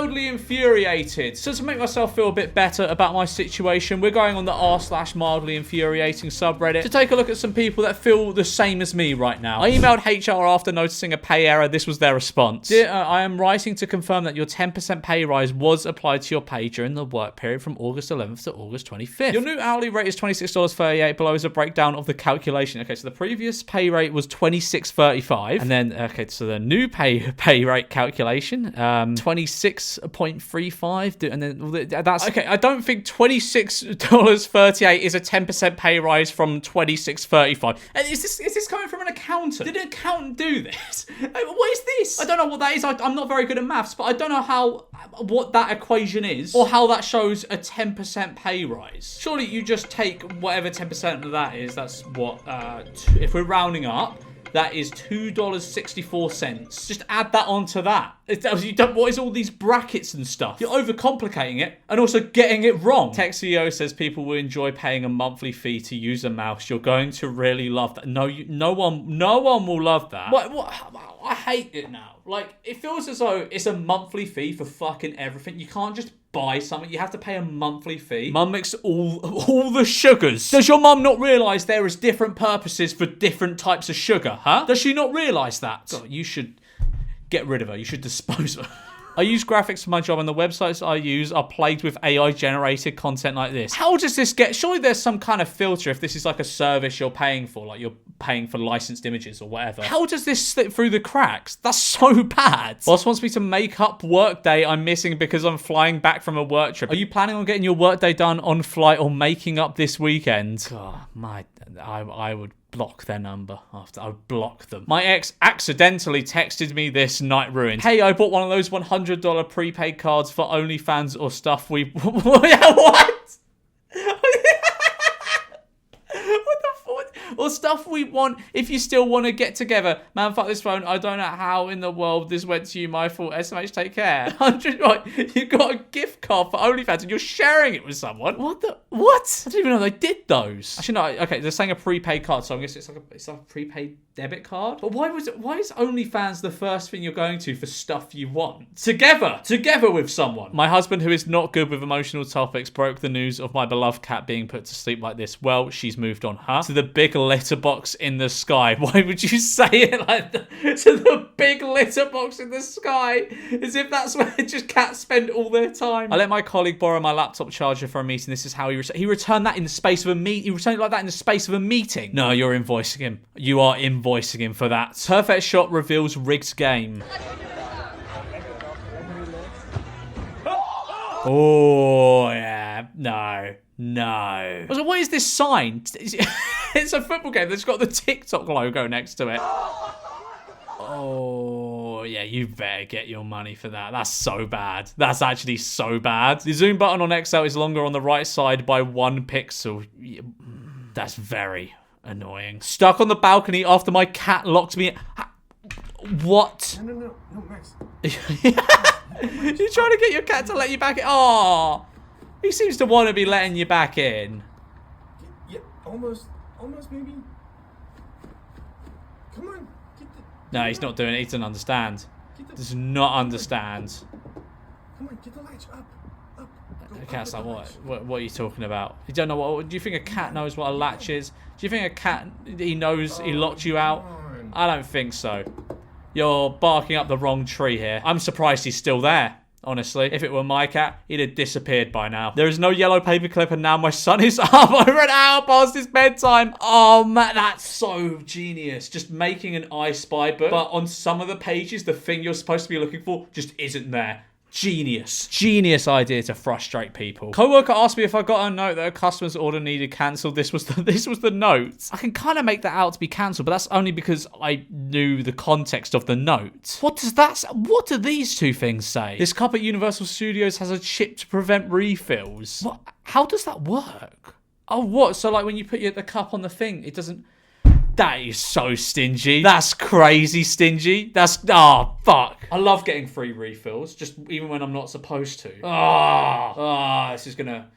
Mildly Infuriated. So to make myself feel a bit better about my situation, we're going on the r/mildly infuriating subreddit to take a look at some people that feel the same as me right now. I emailed HR after noticing a pay error. This was their response. Dear, I am writing to confirm that your 10% pay rise was applied to your pay during the work period from August 11th to August 25th. Your new hourly rate is $26.38. Below is a breakdown of the calculation. Okay, so the previous pay rate was $26.35, and then okay, so the new pay rate calculation, 26.35, and then that's okay. I don't think $26.38 is a 10% pay rise from $26.35. Is this coming from an accountant? Did an accountant do this? What is this? I don't know what that is. I'm not very good at maths, but I don't know what that equation is or how that shows a 10% pay rise. Surely you just take whatever 10% of that is. That's what if we're rounding up, that is $2.64. Just add that onto that. What is all these brackets and stuff? You're overcomplicating it and also getting it wrong. Tech CEO says people will enjoy paying a monthly fee to use a mouse. You're going to really love that. No one will love that. What? I hate it now. Like, it feels as though it's a monthly fee for fucking everything. You can't just buy something. You have to pay a monthly fee. Mum mix all the sugars. Does your mum not realise there is different purposes for different types of sugar, huh? Does she not realise that? God, you should get rid of her. You should dispose of her. I use graphics for my job and the websites I use are plagued with AI-generated content like this. How does this get... Surely there's some kind of filter if this is like a service you're paying for, like you're paying for licensed images or whatever. How does this slip through the cracks? That's so bad. Boss wants me to make up work day I'm missing because I'm flying back from a work trip. Are you planning on getting your work day done on flight or making up this weekend? God, I would block their number after. I would block them. My ex accidentally texted me this night ruined. Hey, I bought one of those $100 prepaid cards for OnlyFans or stuff we... What? Or stuff we want if you still want to get together. Man, fuck this phone. I don't know how in the world this went to you. My fault. SMH, take care. 100, right? You got a gift card for OnlyFans and you're sharing it with someone. What? I didn't even know they did those. Actually, no. Okay, they're saying a prepaid card, so I guess it's like a prepaid debit card. But why is OnlyFans the first thing you're going to for stuff you want? Together with someone. My husband, who is not good with emotional topics, broke the news of my beloved cat being put to sleep like this. Well, she's moved on, huh? To the big letterbox in the sky. Why would you say it like that? To the big letterbox in the sky, as if that's where just cats spend all their time. I let my colleague borrow my laptop charger for a meeting. This is how he returned that in the space of a meeting. He returned it like that in the space of a meeting. No, you're invoicing him. You are invoicing him for that. Perfect shot reveals rigged game. Oh yeah, no. So what is this sign? It's a football game that's got the TikTok logo next to it. Oh, yeah, you better get your money for that. That's so bad. That's actually so bad. The zoom button on XL is longer on the right side by 1 pixel. That's very annoying. Stuck on the balcony after my cat locked me in. What? No, Max. You're trying to get your cat to let you back in? Oh, he seems to want to be letting you back in. Yeah, almost maybe. Come on. No, he's not doing it. He doesn't understand. Does not understand. Come on, get the latch up. The cat's like, what are you talking about? You don't know what? Do you think a cat knows what a latch is? Do you think a cat, he knows he locked you out? I don't think so. You're barking up the wrong tree here. I'm surprised he's still there. Honestly, if it were my cat, he'd have disappeared by now. There is no yellow paperclip and now my son is up over an hour past his bedtime. Oh man, that's so genius. Just making an I Spy book, but on some of the pages, the thing you're supposed to be looking for just isn't there. Genius idea to frustrate people. Coworker asked me if I got a note that a customer's order needed cancelled. This was the note. I can kind of make that out to be cancelled, but that's only because I knew the context of the note. What do these two things say? This cup at Universal Studios has a chip to prevent refills. What? How does that work? Oh, what? So like when you put the cup on the thing, it doesn't... That is so stingy. That's crazy stingy. Oh, fuck. I love getting free refills, just even when I'm not supposed to. This is gonna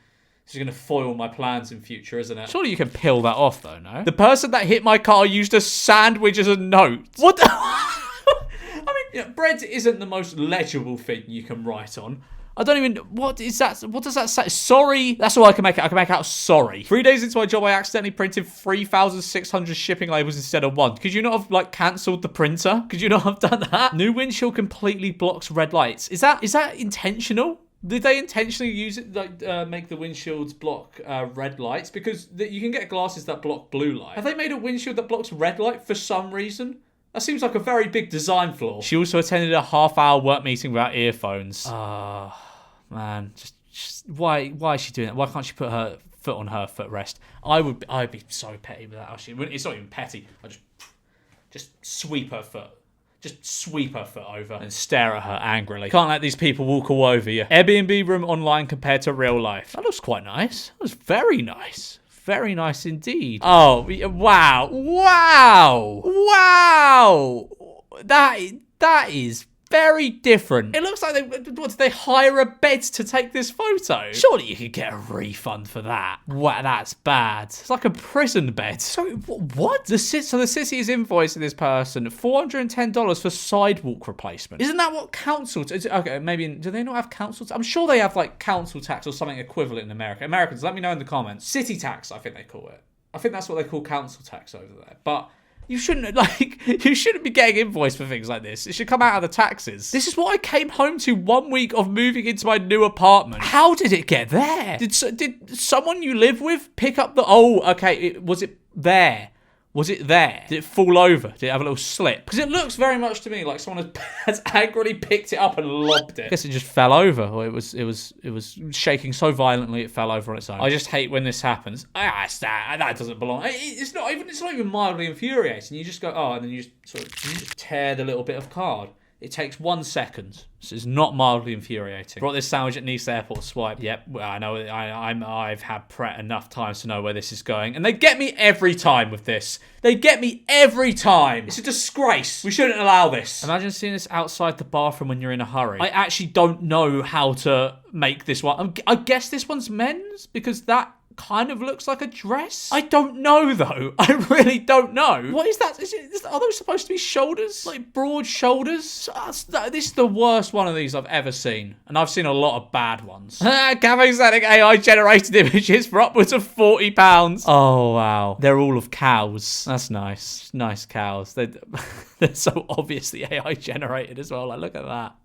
foil my plans in future, isn't it? Surely you can peel that off, though, no? The person that hit my car used a sandwich as a note. What the... I mean, You know, bread isn't the most legible thing you can write on. I don't even... What is that? What does that say? Sorry. That's all I can make out. I can make out sorry. 3 days into my job, I accidentally printed 3,600 shipping labels instead of one. Could you not have, like, cancelled the printer? Could you not have done that? New windshield completely blocks red lights. Is that intentional? Did they intentionally use it, like, make the windshields block red lights? Because you can get glasses that block blue light. Have they made a windshield that blocks red light for some reason? That seems like a very big design flaw. She also attended a half-hour work meeting without earphones. Man, just why is she doing that? Why can't she put her foot on her footrest? I'd be so petty with that. Actually, it's not even petty. I just sweep her foot. Just sweep her foot over and stare at her angrily. Can't let these people walk all over you. Airbnb room online compared to real life. That looks quite nice. That was very nice. Very nice indeed. Oh, wow. Wow. Wow. That is very different. It looks like did they hire a bed to take this photo? Surely you could get a refund for that. Wow, that's bad. It's like a prison bed. So what? So the city is invoicing this person $410 for sidewalk replacement. Isn't that what council? Okay, maybe do they not have council? I'm sure they have like council tax or something equivalent in America. Americans, let me know in the comments. City tax, I think they call it. I think that's what they call council tax over there. But you shouldn't be getting invoiced for things like this. It should come out of the taxes. This is what I came home to 1 week of moving into my new apartment. How did it get there? Did someone you live with pick up the... Oh, okay. Was it there? Was it there? Did it fall over? Did it have a little slip? Because it looks very much to me like someone has angrily picked it up and lobbed it. I guess it just fell over. Or it was shaking so violently it fell over on its own. I just hate when this happens. That doesn't belong. It's not even mildly infuriating. You just go, oh, and then you just tear the little bit of card. It takes 1 second. This is not mildly infuriating. Brought this sandwich at Nice Airport. Swipe. Yep. Well, I know. I've had Pret enough times to know where this is going, and they get me every time with this. They get me every time. It's a disgrace. We shouldn't allow this. Imagine seeing this outside the bathroom when you're in a hurry. I actually don't know how to make this one. I guess this one's men's because that kind of looks like a dress. I don't know though. I really don't know. What is that? Are those supposed to be shoulders? Like broad shoulders? This is the worst one of these I've ever seen. And I've seen a lot of bad ones. Cavastatic AI generated images for upwards of £40. Oh wow. They're all of cows. That's nice. Nice cows. They're so obviously AI generated as well. Like look at that.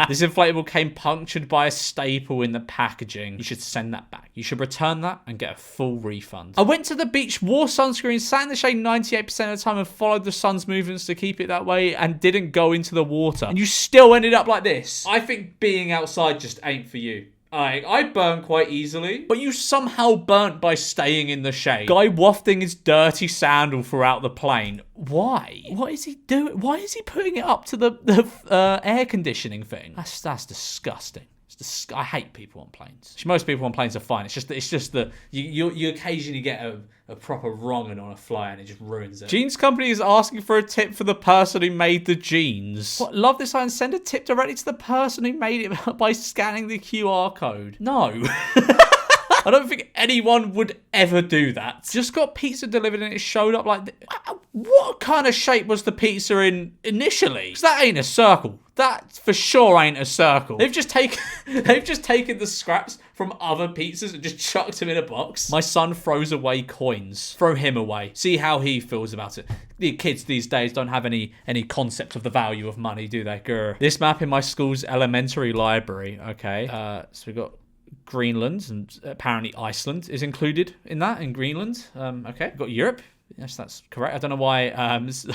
This inflatable came punctured by a staple in the packaging. You should send that back. You should return that and get a full refund. I went to the beach, wore sunscreen, sat in the shade 98% of the time and followed the sun's movements to keep it that way and didn't go into the water. And you still ended up like this. I think being outside just ain't for you. I burn quite easily, but you somehow burnt by staying in the shade. Guy wafting his dirty sandal throughout the plane. Why? What is he doing? Why is he putting it up to the air conditioning thing? That's disgusting. I hate people on planes. Most people on planes are fine. It's just that you occasionally get a proper wrong on a flight and it just ruins it. Jeans company is asking for a tip for the person who made the jeans. What? Love this line. Send a tip directly to the person who made it by scanning the QR code. No. I don't think anyone would ever do that. Just got pizza delivered and it showed up like... What kind of shape was the pizza in initially? Because that ain't a circle. That for sure ain't a circle. They've just taken the scraps from other pizzas and just chucked them in a box. My son throws away coins. Throw him away. See how he feels about it. The kids these days don't have any concept of the value of money, do they? Grr. This map in my school's elementary library. Okay. So we've got Greenland, and apparently Iceland is included in that, in Greenland. Okay, we've got Europe. Yes, that's correct. I don't know why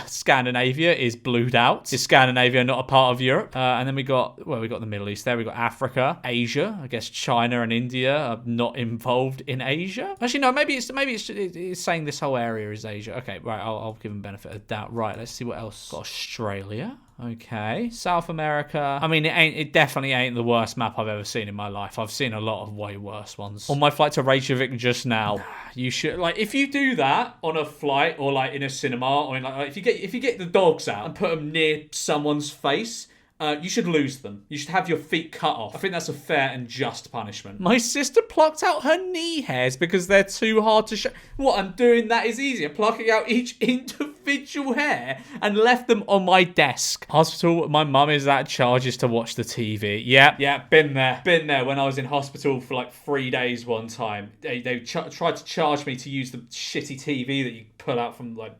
Scandinavia is blued out. Is Scandinavia not a part of Europe? And then we got the Middle East there. We got Africa, Asia. I guess China and India are not involved in Asia. Actually, no. Maybe it's saying this whole area is Asia. Okay, right. I'll give them benefit of doubt. Right. Let's see what else. Got Australia. Okay, South America. I mean, it definitely ain't the worst map I've ever seen in my life. I've seen a lot of way worse ones. On my flight to Reykjavik just now, you should if you do that on a flight or like in a cinema or if you get the dogs out and put them near someone's face you should lose them. You should have your feet cut off. I think that's a fair and just punishment. My sister plucked out her knee hairs because they're too hard to show. What I'm doing that is easier. Plucking out each individual hair and left them on my desk. Hospital, my mum is at charges to watch the TV. Yeah, been there. Been there when I was in hospital for like 3 days one time. They tried to charge me to use the shitty TV that you pull out from like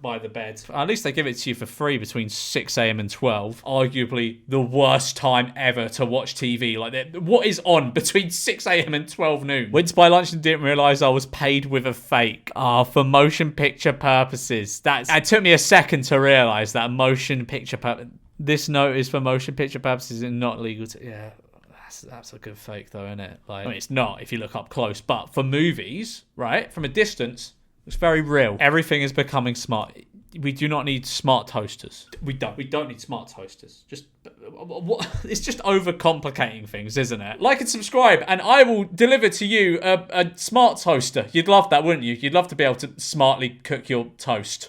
by the bed. At least they give it to you for free between 6 a.m. and 12. Arguably the worst time ever to watch TV. Like, what is on between 6 a.m. and 12 noon? Went to buy lunch and didn't realise I was paid with a fake. For motion picture purposes. It took me a second to realise that motion picture this note is for motion picture purposes and not legal to... Yeah. That's a good fake though, isn't it? Like, I mean, it's not if you look up close, but for movies, right, from a distance, it's very real. Everything is becoming smart. We do not need smart toasters. We don't need smart toasters. It's just overcomplicating things, isn't it? Like and subscribe, and I will deliver to you a smart toaster. You'd love that, wouldn't you? You'd love to be able to smartly cook your toast.